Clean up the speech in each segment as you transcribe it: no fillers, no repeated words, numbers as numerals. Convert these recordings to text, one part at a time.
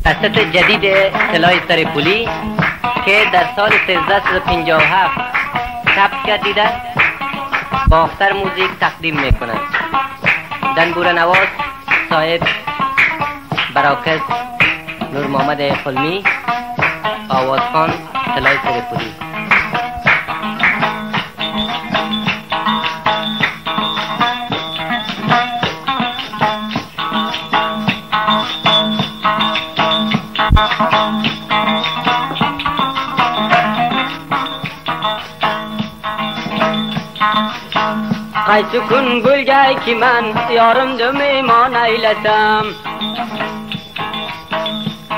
مؤسسه جدید اطلاع سرپولی که در سال 1357 ثبت گردیده باختر موزیک تقدیم میکند. دنبور نواز صاحب براکز نور محمد قلمی، آوازخوان اطلاع سرپولی. قیس کن گلگای که من یارم دو میمان ایلتم،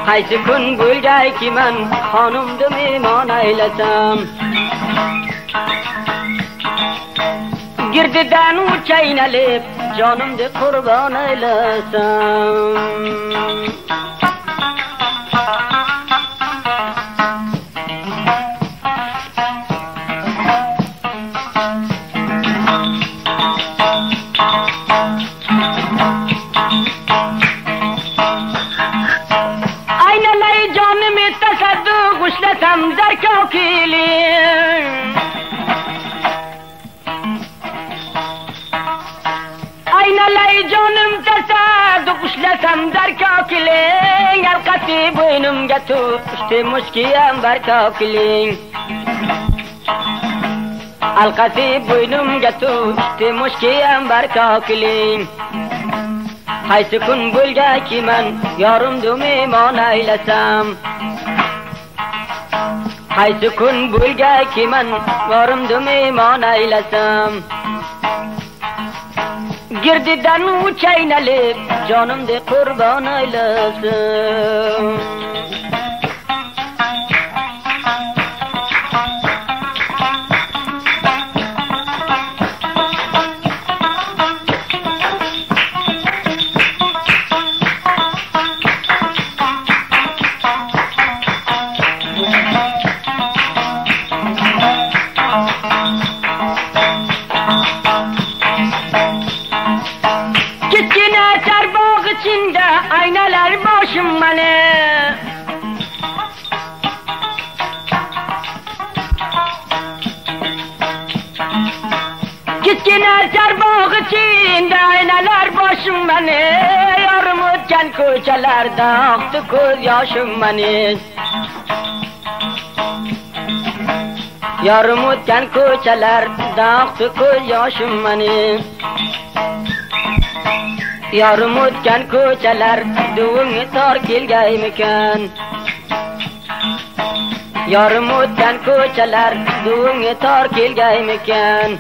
قیس کن گلگای که من خانم دو میمان ایلتم، گرد دنو چین لب جانم ده قربان ایلتم. گشلتم در کاکیلی این لای جانم تصد گشلتم در کاکیلی القصی بینم گتو پشت مشکیم بر کاکیلی القصی بینم گتو پشت مشکیم بر کاکیلی. حیث کن بلگه که من یارم دو میمان ایلتم، حیث کن بلگه که من یارم دو میمان ایلتم، گرد دنو چین لب جانم ده قربان ایلتم. aynalar başım bana Gitgine çarbağ içinde aynalar başım bana Yarım ötken köçelerde aktı göz yaşım bana Yarım ötken köçelerde aktı göz yaşım bana Yarım o'tgan ko'chalar duvingga tor kelgaymikan Yarım o'tgan ko'chalar duvingga tor kelgaymikan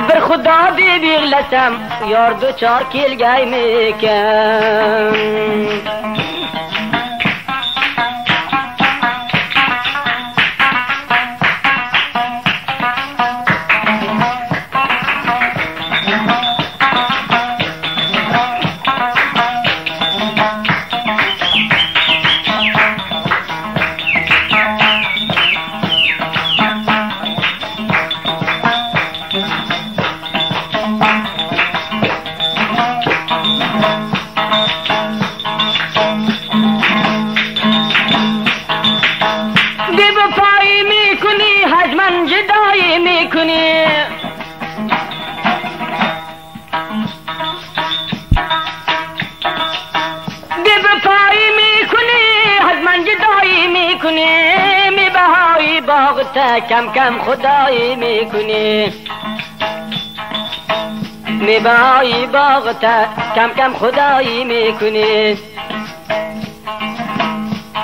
Bir xudo deb yig'lasam yor duchor kelgaymikan کم کم خدایی میکنی میبایی باغتا کم کم خدایی میکنی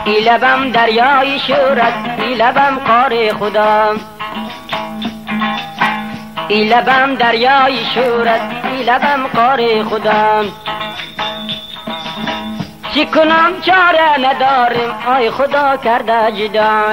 ای لبم دریای شورت ای لبم قار خدا ای لبم دریای شورت ای لبم قار خدا چی کنم چاره ندارم آی خدا کرده جدا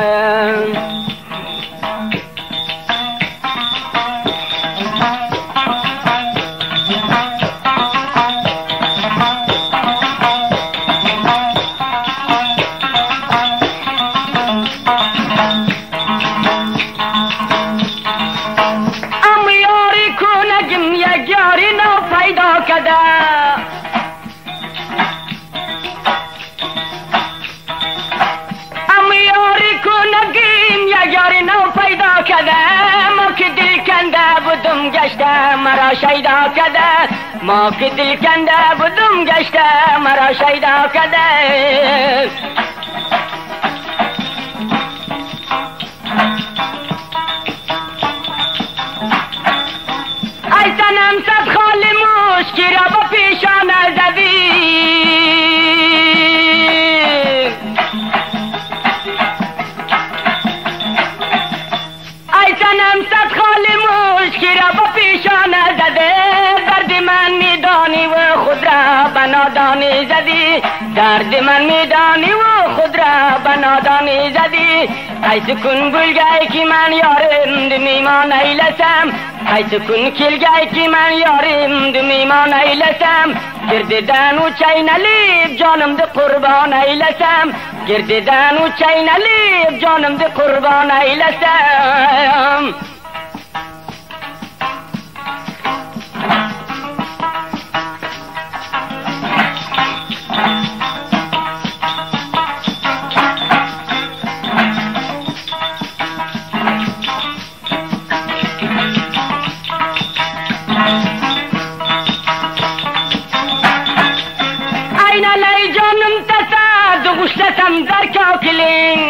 بودم گشته مرا شیدا کده، ما که دل کنده بودم گشته مرا شیدا کده. ای صنم صد خال مشکی را با پیشانه زدی، ای صنم صد خال مشکی را با پیشانه زده، درد من میدانی و خود را به نادانی زدی، درد من میدانی و خود را به نادانی زدی. ای سکون بلگای که من یارم دو میمان ایلسم، ای سکون کلگای که من یارم دو میمان ایلسم، گرددن و چین لیب جانم ده قربان ایلسم، گرددن و چین لیب جانم ده قربان ایلسم. این علی جانم تصد غشتم در کاکلین،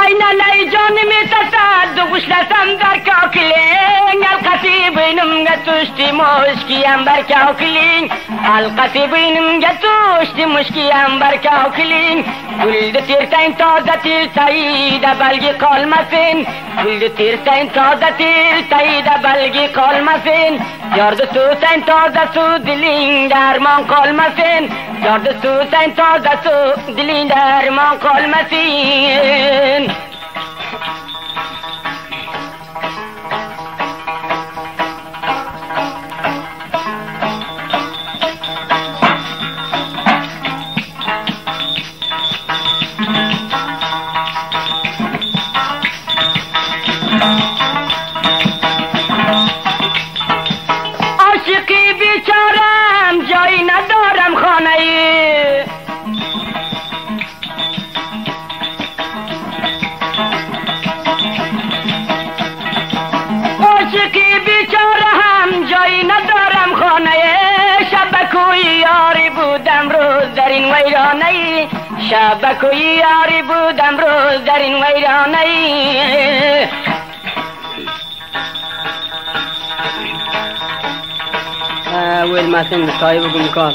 این علی جانم تصد غشتم در کاکلین، القتی بینم گتوشتی مشکیم بر کاکلین، القتی بینم گتوشتی مشکیم بر کاکلین. گل تیرتین تازه تیرتایی ده بلگی قالمسین، گل تیرتین تازه تیرتایی ده بلگی قالمسین، یارد سوتین تازه سو دلین درمان قالمسین، یارد سوتین تازه سو دلین درمان قالمسین. عاشقی بیچارم جایی ندارم خانه ای، عاشقی بیچارم جایی ندارم خانه ای، شبکوی یاری بودم روز در این ویرانه ای، شبکوی یاری بودم روز در این ویرانه ای. ویل ماسن سایه بگو میکن